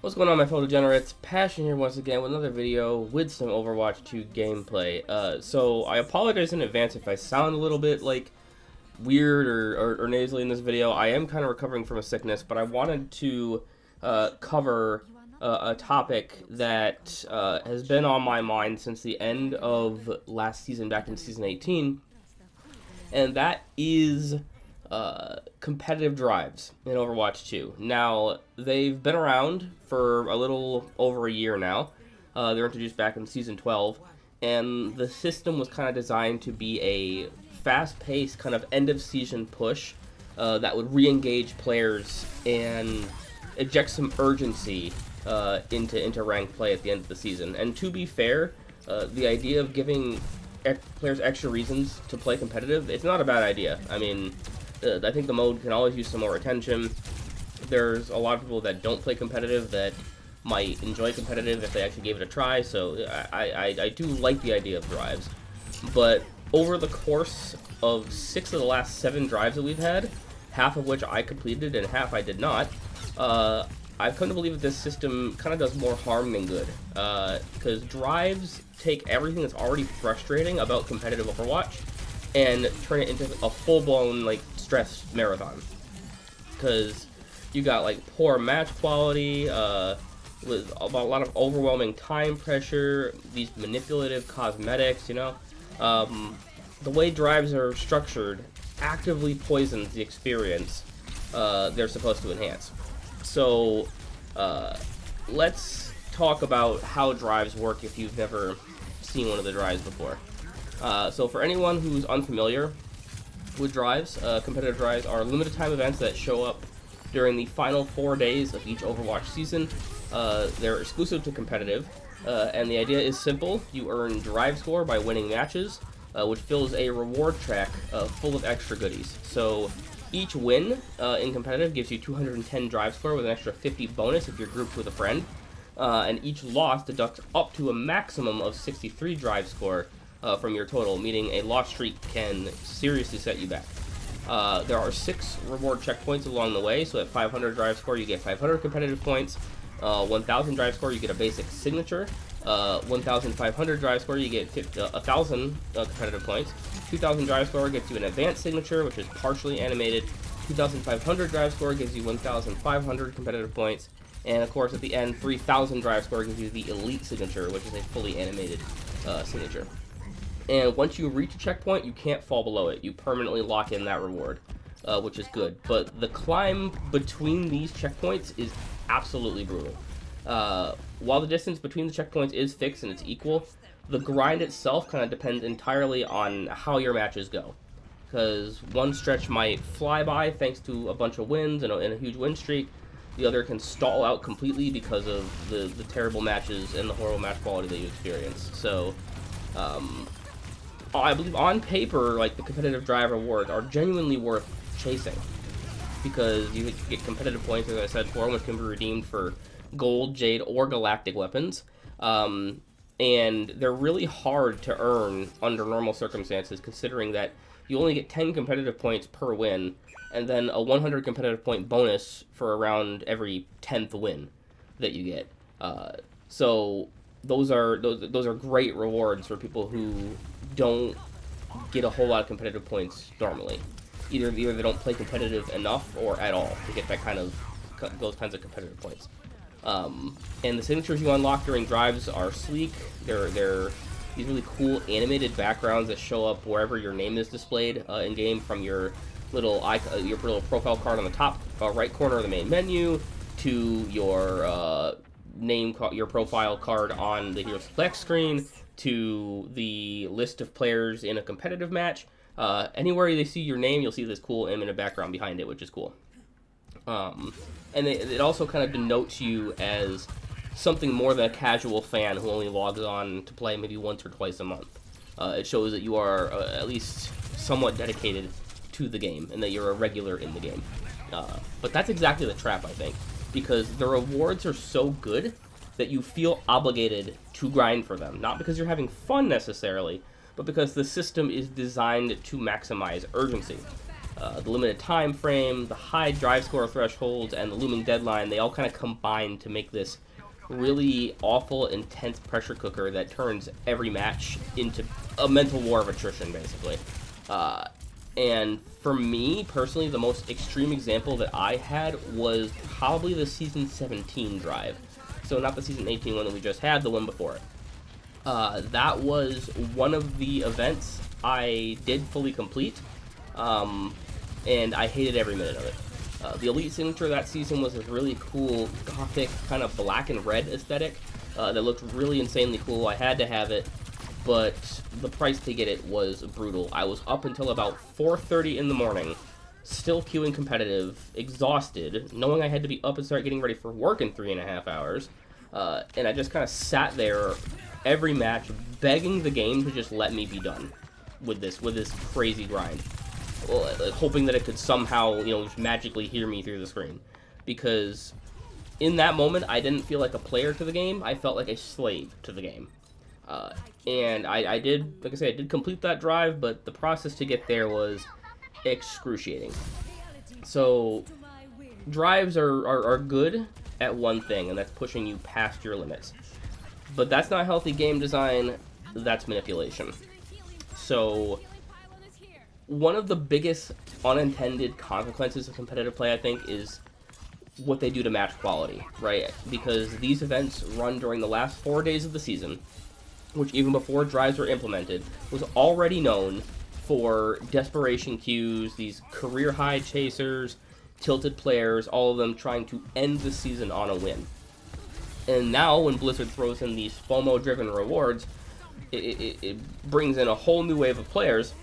What's going on, my fellow degenerates? Passion here once again with another video with some Overwatch 2 gameplay. So I apologize in advance if I sound a little bit like weird or nasally in this video. I am kind of recovering from a sickness, but I wanted to cover a topic that has been on my mind since the end of last season, back in season 18, and that is competitive drives in Overwatch 2. Now, they've been around for a little over a year now. They were introduced back in Season 12, and the system was kind of designed to be a fast-paced kind of end-of-season push that would re-engage players and inject some urgency into ranked play at the end of the season. And to be fair, the idea of giving players extra reasons to play competitive, it's not a bad idea. I mean, I think the mode can always use some more attention. There's a lot of people that don't play competitive that might enjoy competitive if they actually gave it a try, so I do like the idea of drives. But over the course of 6 of the last 7 drives that we've had, half of which I completed and half I did not, I've come to believe that this system kind of does more harm than good. Because drives take everything that's already frustrating about competitive Overwatch and turn it into a full-blown, like, stress marathon. Because you got, like, poor match quality, with a lot of overwhelming time pressure, these manipulative cosmetics, you know. The way drives are structured actively poisons the experience they're supposed to enhance. So, let's talk about how drives work if you've never seen one of the drives before. So for anyone who's unfamiliar with drives, competitive drives are limited time events that show up during the final 4 days of each Overwatch season. They're exclusive to competitive, and the idea is simple. You earn drive score by winning matches, which fills a reward track full of extra goodies. So each win in competitive gives you 210 drive score with an extra 50 bonus if you're grouped with a friend, and each loss deducts up to a maximum of 63 drive score from your total, meaning a loss streak can seriously set you back. There are 6 reward checkpoints along the way, so at 500 drive score you get 500 competitive points, 1000 drive score you get a basic signature, 1500 drive score you get 1000 competitive points, 2000 drive score gets you an advanced signature, which is partially animated, 2500 drive score gives you 1500 competitive points, and of course at the end 3000 drive score gives you the elite signature, which is a fully animated signature. And once you reach a checkpoint, you can't fall below it. You permanently lock in that reward, which is good. But the climb between these checkpoints is absolutely brutal. While the distance between the checkpoints is fixed and it's equal, the grind itself kind of depends entirely on how your matches go. Because one stretch might fly by thanks to a bunch of wins and a huge win streak. The other can stall out completely because of the terrible matches and the horrible match quality that you experience. So, I believe on paper, like, the competitive drive rewards are genuinely worth chasing, because you get competitive points, as I said before, which can be redeemed for gold, jade, or galactic weapons, and they're really hard to earn under normal circumstances, considering that you only get 10 competitive points per win, and then a 100 competitive point bonus for around every 10th win that you get. So those are great rewards for people who don't get a whole lot of competitive points normally. Either they don't play competitive enough or at all to get those kinds of competitive points. And the signatures you unlock during drives are sleek. They're these really cool animated backgrounds that show up wherever your name is displayed in game, from your little profile card on the top right corner of the main menu to your your profile card on the Hero Select screen, to the list of players in a competitive match. Anywhere they see your name, you'll see this cool animated background behind it, which is cool. And it also kind of denotes you as something more than a casual fan who only logs on to play maybe once or twice a month. It shows that you are at least somewhat dedicated to the game, and that you're a regular in the game. But that's exactly the trap, I think, because the rewards are so good that you feel obligated to grind for them. Not because you're having fun necessarily, but because the system is designed to maximize urgency. the limited time frame, the high drive score thresholds, and the looming deadline, they all kind of combine to make this really awful, intense pressure cooker that turns every match into a mental war of attrition, basically. And for me, personally, the most extreme example that I had was probably the Season 17 drive. So not the Season 18 one that we just had, the one before it. That was one of the events I did fully complete, and I hated every minute of it. The Elite Signature that season was a really cool, gothic, kind of black and red aesthetic that looked really insanely cool. I had to have it, but the price to get it was brutal. I was up until about 4:30 in the morning, still queuing competitive, exhausted, knowing I had to be up and start getting ready for work in 3.5 hours, and I just kind of sat there every match begging the game to just let me be done with this crazy grind, hoping that it could somehow, just magically hear me through the screen. Because in that moment, I didn't feel like a player to the game. I felt like a slave to the game. And I did, like I said, I did complete that drive, but the process to get there was excruciating. So drives are good at one thing, and that's pushing you past your limits. But that's not healthy game design, that's manipulation. So one of the biggest unintended consequences of competitive play, I think, is what they do to match quality, right? Because these events run during the last 4 days of the season, which even before drives were implemented, was already known for desperation queues, these career high chasers, tilted players, all of them trying to end the season on a win. And now, when Blizzard throws in these FOMO-driven rewards, it brings in a whole new wave of players,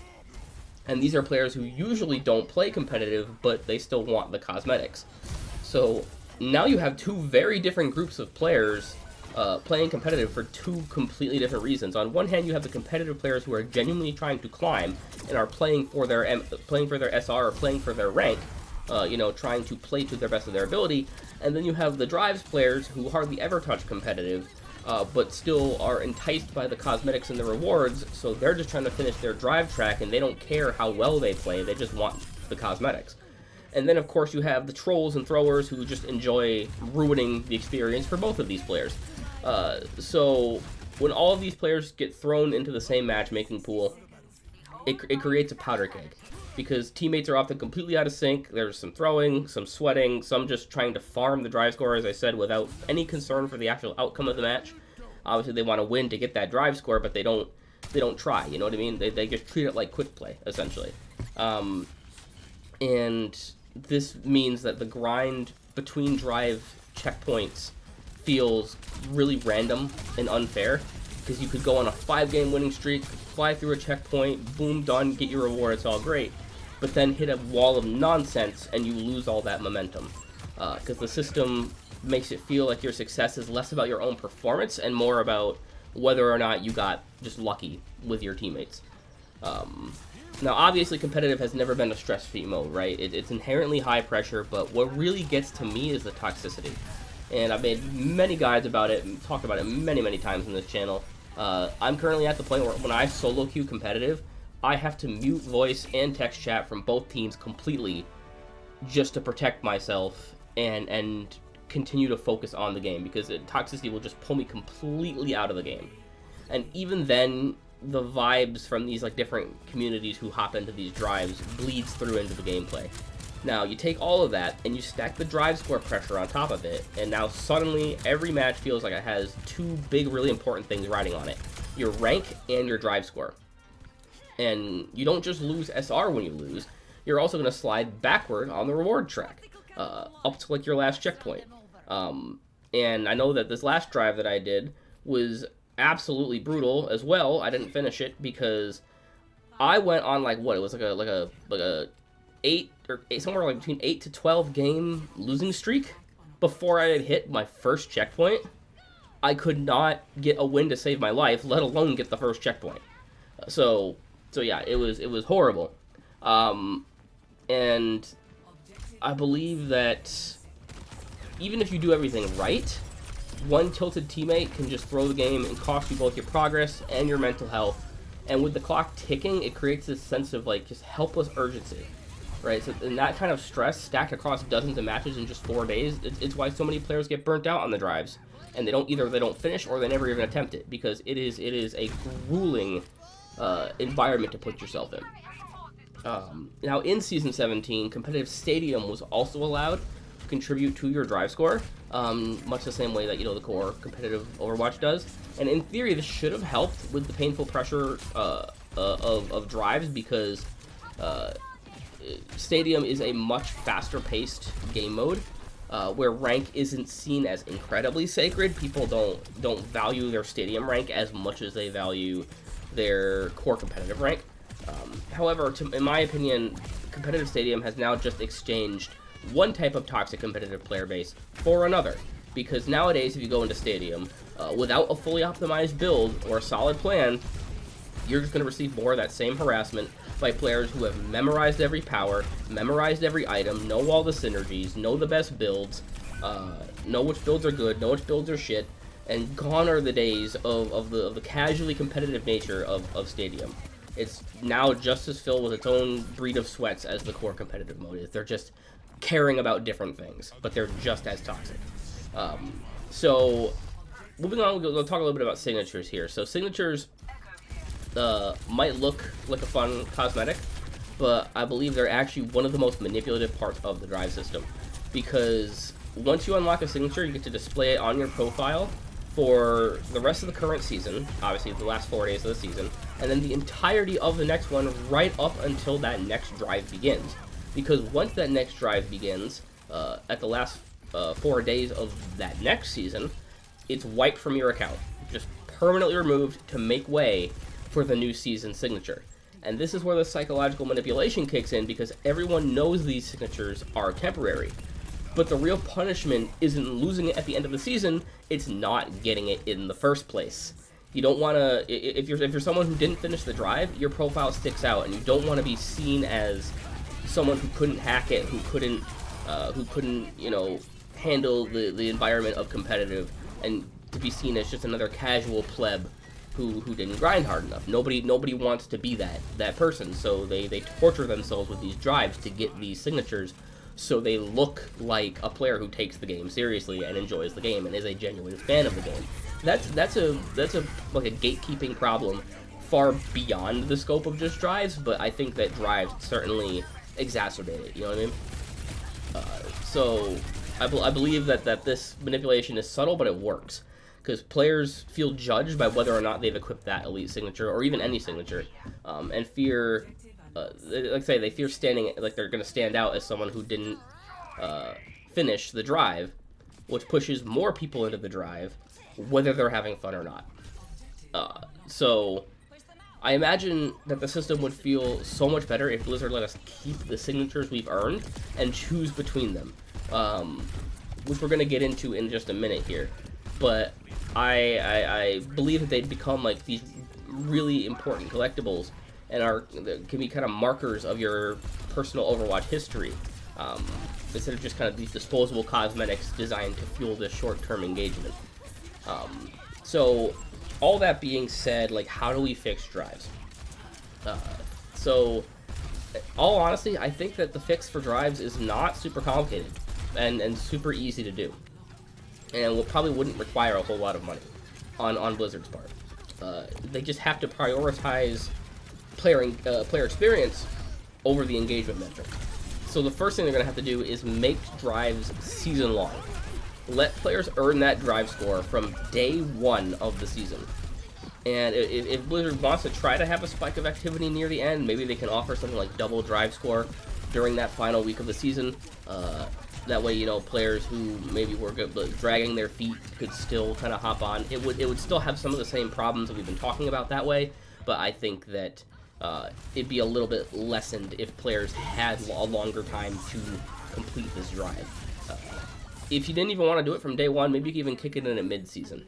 and these are players who usually don't play competitive, but they still want the cosmetics. So now you have two very different groups of players playing competitive for two completely different reasons. On one hand, you have the competitive players who are genuinely trying to climb and are playing for their SR or playing for their rank, trying to play to their best of their ability. And then you have the drives players who hardly ever touch competitive, but still are enticed by the cosmetics and the rewards, so they're just trying to finish their drive track, and they don't care how well they play, they just want the cosmetics. And then, of course, you have the trolls and throwers who just enjoy ruining the experience for both of these players. So when all of these players get thrown into the same matchmaking pool, it creates a powder keg. Because teammates are often completely out of sync. There's some throwing, some sweating, some just trying to farm the drive score, as I said, without any concern for the actual outcome of the match. Obviously, they want to win to get that drive score, but they don't try, you know what I mean? They just treat it like quick play, essentially. And this means that the grind between drive checkpoints feels really random and unfair, because you could go on a 5-game winning streak, fly through a checkpoint, boom, done, get your reward, it's all great. But then hit a wall of nonsense and you lose all that momentum. Because the system makes it feel like your success is less about your own performance and more about whether or not you got just lucky with your teammates. Now, obviously, competitive has never been a stress-free mode, right? It's inherently high pressure, but what really gets to me is the toxicity. And I've made many guides about it and talked about it many, many times on this channel. I'm currently at the point where when I solo queue competitive, I have to mute voice and text chat from both teams completely just to protect myself and continue to focus on the game, because toxicity will just pull me completely out of the game. And even then, the vibes from these different communities who hop into these drives bleeds through into the gameplay. Now, you take all of that and you stack the drive score pressure on top of it, and now suddenly every match feels like it has two big, really important things riding on it: your rank and your drive score. And you don't just lose SR when you lose, you're also going to slide backward on the reward track, up to your last checkpoint. And I know that this last drive that I did was absolutely brutal as well. I didn't finish it because I went on it was like a 8 or somewhere between 8 to 12 game losing streak before I had hit my first checkpoint. I could not get a win to save my life, let alone get the first checkpoint. So yeah, it was horrible. And I believe that even if you do everything right, one tilted teammate can just throw the game and cost you both your progress and your mental health. And with the clock ticking, it creates this sense of just helpless urgency. right? So, and that kind of stress stacked across dozens of matches in just 4 days, it's why so many players get burnt out on the drives, and they don't finish or they never even attempt it, because it is a grueling environment to put yourself in. Now, in Season 17, competitive stadium was also allowed to contribute to your drive score, much the same way that, the core competitive Overwatch does. And in theory, this should have helped with the painful pressure of drives, because stadium is a much faster-paced game mode, where rank isn't seen as incredibly sacred. People don't value their stadium rank as much as they value their core competitive rank. However, in my opinion, competitive stadium has now just exchanged one type of toxic competitive player base for another. Because nowadays, if you go into stadium without a fully optimized build or a solid plan, you're just going to receive more of that same harassment by players who have memorized every power, memorized every item, know all the synergies, know the best builds, know which builds are good, know which builds are shit, and gone are the days of the casually competitive nature of stadium. It's now just as filled with its own breed of sweats as the core competitive mode is. They're just caring about different things, but they're just as toxic. So, moving on, we'll talk a little bit about signatures here. So, signatures might look like a fun cosmetic, but I believe they're actually one of the most manipulative parts of the drive system. Because once you unlock a signature, you get to display it on your profile for the rest of the current season, obviously the last 4 days of the season, and then the entirety of the next one right up until that next drive begins. Because once that next drive begins, at the last 4 days of that next season, it's wiped from your account, just permanently removed to make way for the new season signature. And this is where the psychological manipulation kicks in, because everyone knows these signatures are temporary. But the real punishment isn't losing it at the end of the season, it's not getting it in the first place. You don't want to, if you're someone who didn't finish the drive, your profile sticks out, and you don't want to be seen as someone who couldn't hack it, who couldn't handle the environment of competitive, and to be seen as just another casual pleb who didn't grind hard enough. Nobody wants to be that person, so they torture themselves with these drives to get these signatures, so they look like a player who takes the game seriously and enjoys the game and is a genuine fan of the game. That's a like a gatekeeping problem far beyond the scope of just drives, but I think that drives certainly exacerbate it. You know what I mean? So I believe that this manipulation is subtle, but it works, because players feel judged by whether or not they've equipped that elite signature or even any signature, and fear. Like I say, they fear standing, like they're going to stand out as someone who didn't finish the drive, which pushes more people into the drive, whether they're having fun or not. So, I imagine that the system would feel so much better if Blizzard let us keep the signatures we've earned and choose between them, which we're going to get into in just a minute here. But I believe that they'd become like these really important collectibles, and can be kind of markers of your personal Overwatch history, instead of just kind of these disposable cosmetics designed to fuel this short-term engagement. So, all that being said, like, how do we fix drives? So, all honesty, I think that the fix for drives is not super complicated and super easy to do, and probably wouldn't require a whole lot of money on Blizzard's part. They just have to prioritize player experience over the engagement metric. So the first thing they're going to have to do is make drives season long. Let players earn that drive score from day one of the season. And if Blizzard wants to try to have a spike of activity near the end, maybe they can offer something like double drive score during that final week of the season. That way, players who maybe were good, but dragging their feet could still kind of hop on. It would still have some of the same problems that we've been talking about that way, but I think that it'd be a little bit lessened if players had a longer time to complete this drive. If you didn't even want to do it from day one, maybe you could even kick it in at mid-season.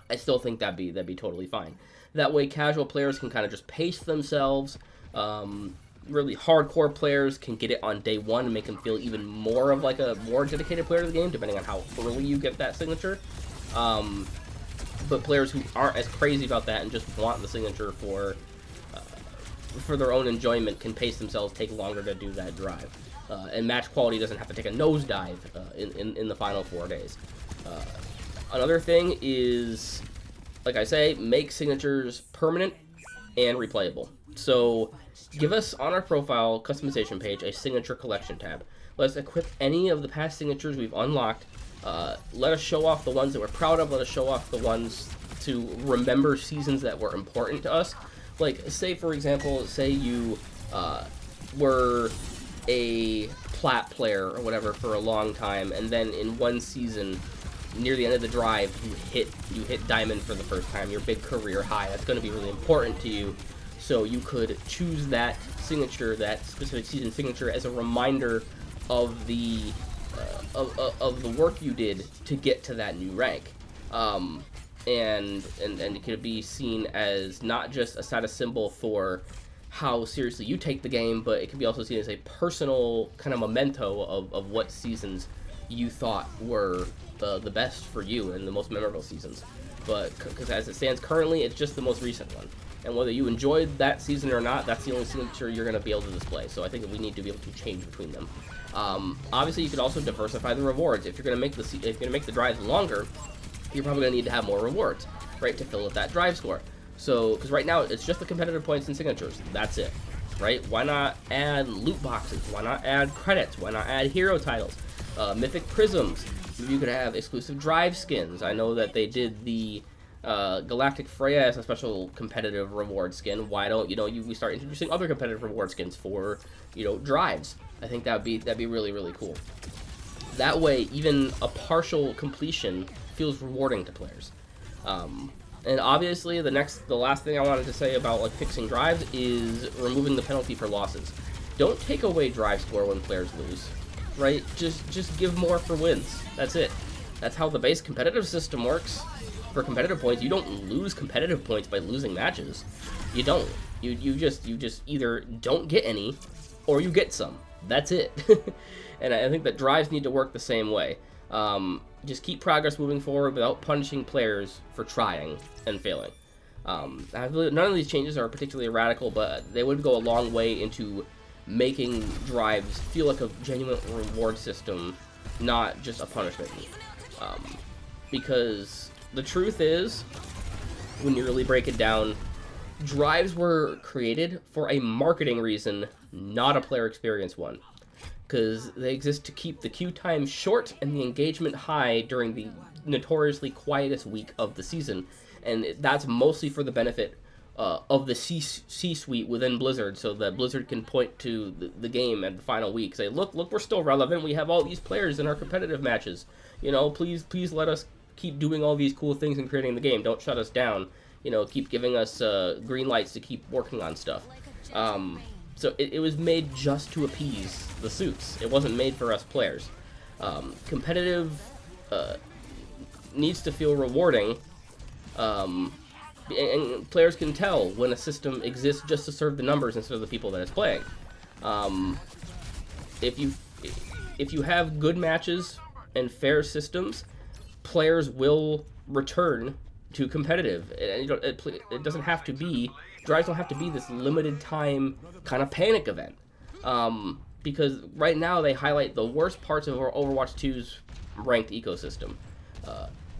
I still think that'd be totally fine. That way, casual players can kind of just pace themselves. Really hardcore players can get it on day one and make them feel even more of like a more dedicated player to the game, depending on how early you get that signature. But players who aren't as crazy about that and just want the signature for for their own enjoyment, can pace themselves, take longer to do that drive. And match quality doesn't have to take a nosedive in the final 4 days. Another thing is, like I say, make signatures permanent and replayable. So give us on our profile customization page a signature collection tab. Let us equip any of the past signatures we've unlocked. Let us show off the ones that we're proud of. Let us show off the ones to remember seasons that were important to us. Like, say, for example, say you were a plat player or whatever for a long time, and then in one season, near the end of the drive, you hit diamond for the first time, your big career high. That's going to be really important to you. So you could choose that signature, that specific season signature, as a reminder of the work you did to get to that new rank. And it could be seen as not just a status symbol for how seriously you take the game, but it can be also seen as a personal kind of memento of what seasons you thought were the best for you and the most memorable seasons. But because as it stands currently, it's just the most recent one. And whether you enjoyed that season or not, that's the only signature you're going to be able to display. So I think that we need to be able to change between them. Obviously, you could also diversify the rewards. If you're going to make the drives longer, you're probably going to need to have more rewards, right, to fill up that drive score. So, because right now it's just the competitive points and signatures. That's it, right? Why not add loot boxes? Why not add credits? Why not add hero titles? Mythic prisms. Maybe you could have exclusive drive skins. I know that they did the Galactic Freya as a special competitive reward skin. Why don't we start introducing other competitive reward skins for drives? I think that'd be really, really cool. That way, even a partial completion feels rewarding to players. And obviously, the last thing I wanted to say about like fixing drives is removing the penalty for losses. Don't take away drive score when players lose, right? Just give more for wins. That's it. That's how the base competitive system works. For competitive points, you don't lose competitive points by losing matches. You don't. You just either don't get any, or you get some. That's it. And I think that drives need to work the same way. Just keep progress moving forward without punishing players for trying and failing. None of these changes are particularly radical, but they would go a long way into making drives feel like a genuine reward system, not just a punishment. Because the truth is, when you really break it down, drives were created for a marketing reason, not a player experience one. Because they exist to keep the queue time short and the engagement high during the notoriously quietest week of the season. And that's mostly for the benefit of the C-suite within Blizzard, so that Blizzard can point to the game at the final week, say, look, we're still relevant, we have all these players in our competitive matches. Please let us keep doing all these cool things and creating the game. Don't shut us down. Keep giving us green lights to keep working on stuff. So it was made just to appease the suits. It wasn't made for us players. Competitive needs to feel rewarding, and players can tell when a system exists just to serve the numbers instead of the people that it's playing. If you have good matches and fair systems, players will return to competitive. It doesn't have to be. Drives don't have to be this limited time kind of panic event. Because right now they highlight the worst parts of Overwatch 2's ranked ecosystem.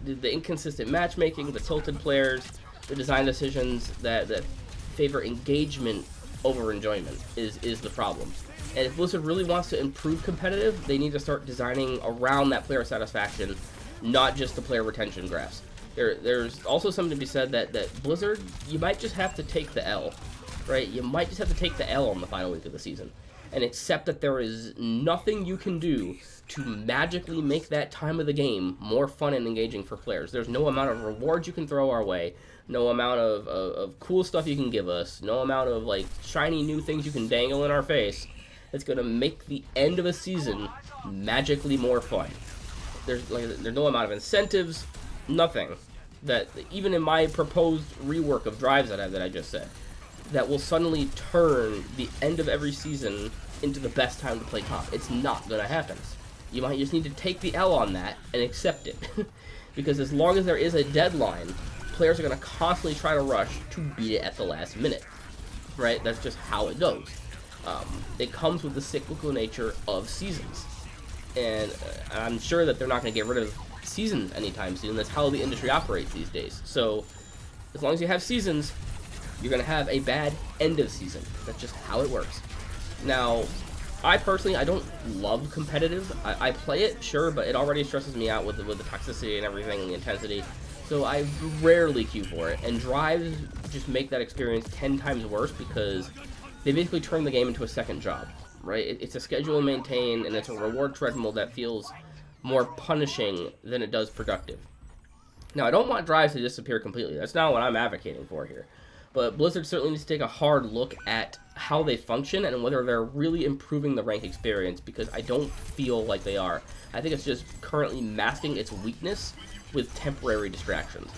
The inconsistent matchmaking, the tilted players, the design decisions that favor engagement over enjoyment is the problem. And if Blizzard really wants to improve competitive, they need to start designing around that player satisfaction, not just the player retention graphs. There's also something to be said that Blizzard, you might just have to take the L, right? You might just have to take the L on the final week of the season and accept that there is nothing you can do to magically make that time of the game more fun and engaging for players. There's no amount of rewards you can throw our way, no amount of cool stuff you can give us, no amount of like shiny new things you can dangle in our face that's going to make the end of a season magically more fun. There's no amount of incentives, nothing that, even in my proposed rework of drives that I just said, that will suddenly turn the end of every season into the best time to play comp. It's not going to happen. You might just need to take the L on that and accept it. Because as long as there is a deadline, players are going to constantly try to rush to beat it at the last minute. right? That's just how it goes. It comes with the cyclical nature of seasons, and I'm sure that they're not going to get rid of seasons anytime soon. That's how the industry operates these days. So as long as you have seasons, you're going to have a bad end of season. That's just how it works. Now, I personally, I don't love competitive. I play it, sure, but it already stresses me out with the toxicity and everything and the intensity. So I rarely queue for it. And drives just make that experience 10 times worse because they basically turn the game into a second job, right? It's a schedule and maintain, and it's a reward treadmill that feels more punishing than it does productive. Now, I don't want drives to disappear completely. That's not what I'm advocating for here. But Blizzard certainly needs to take a hard look at how they function and whether they're really improving the rank experience, because I don't feel like they are. I think it's just currently masking its weakness with temporary distractions.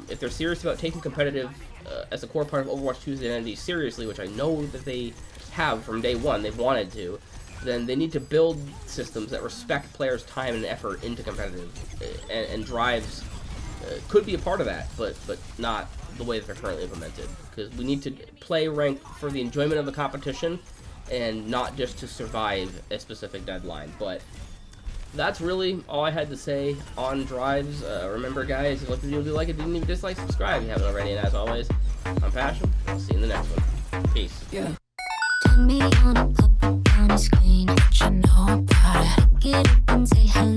If they're serious about taking competitive as a core part of Overwatch 2's identity seriously, which I know that they have from day one, they've wanted to, then they need to build systems that respect players' time and effort into competitive, and drives could be a part of that, but not the way that they're currently implemented, because we need to play ranked for the enjoyment of the competition and not just to survive a specific deadline. But that's really all I had to say on drives. Remember, guys, if you like the video, do like it, didn't even dislike, subscribe if you haven't already, and as always, I'm Passion. I'll see you in the next one. Peace. Yeah. Turn me on a couple on the screen, let you know about it. Get up and say hello.